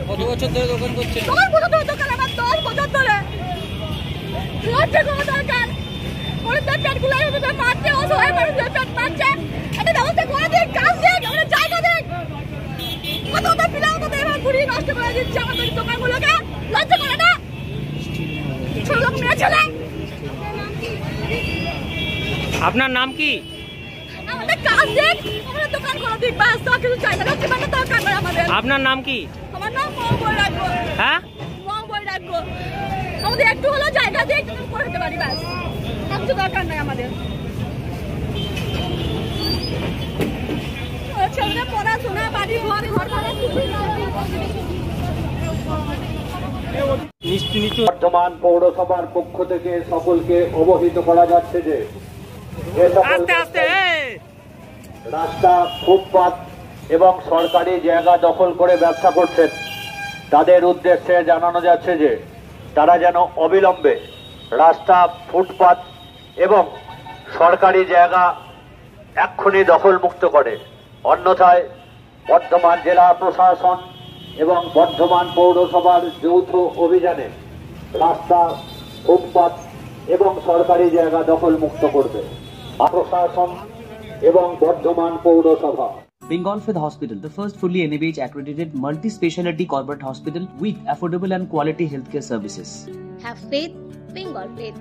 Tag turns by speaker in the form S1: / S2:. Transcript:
S1: কত বছর ধরে দোকান করছেন?
S2: দোকান কত ধরে দোকান আমার 10 বছর ধরে। লজ্জা করা দরকার। ওদের পেটগুলো এভাবে মারছে, অসহায় মানুষের পেট মারছে। এটা ব্যবস্থা করে দিন, কাজ দিন, আমরা জায়গা দিন। কত ওদের পিলাও তো এভাবে ঘুরিয়ে নষ্ট করে দিচ্ছে আমাদের দোকানগুলোকে। লজ্জা করে না? ছোট লোক মেয়ে ছেলে।
S1: আপনার নাম কি?
S2: আমাদের কাজ দিন, আমাদের দোকান করে দিন, বাস তো কিছু চাই না। লক্ষ্মী ভান্ডার দরকার নাই আমাদের।
S1: আপনার নাম কি?
S2: আমার নাম মঙ্গল রাখবো।
S1: হ্যাঁ,
S2: মঙ্গল রাখবো। আমাদের একটু হলো জায়গা দিয়ে একটু করে দিতে পারি, বাস কিছু দরকার নাই আমাদের। ছেলেদের পড়াশোনা, বাড়ি ঘর, ঘর ভাড়া কিছুই নাই।
S3: বর্ধমান পৌরসভার পক্ষ থেকে সকলকে অবহিত করা যাচ্ছে যে রাস্তা, ফুটপাত এবং সরকারি জায়গা দখল করে ব্যবসা করছেন তাদের উদ্দেশ্যে জানানো যাচ্ছে যে তারা যেন অবিলম্বে রাস্তা, ফুটপাত এবং সরকারি জায়গা এক্ষুনি দখল মুক্ত করে, অন্যথায় বর্ধমান জেলা প্রশাসন এবং বর্ধমান পৌরসভার যৌথ অভিযানে রাস্তা, ফুটপাত এবং সরকারি জায়গা দখল মুক্ত করবে প্রশাসন এবং বর্ধমান পৌরসভা।
S4: Bengal Fifth Hospital, the first fully NABH accredited multi-speciality corporate hospital with affordable and quality healthcare services.
S5: Have faith, Bengal Faith.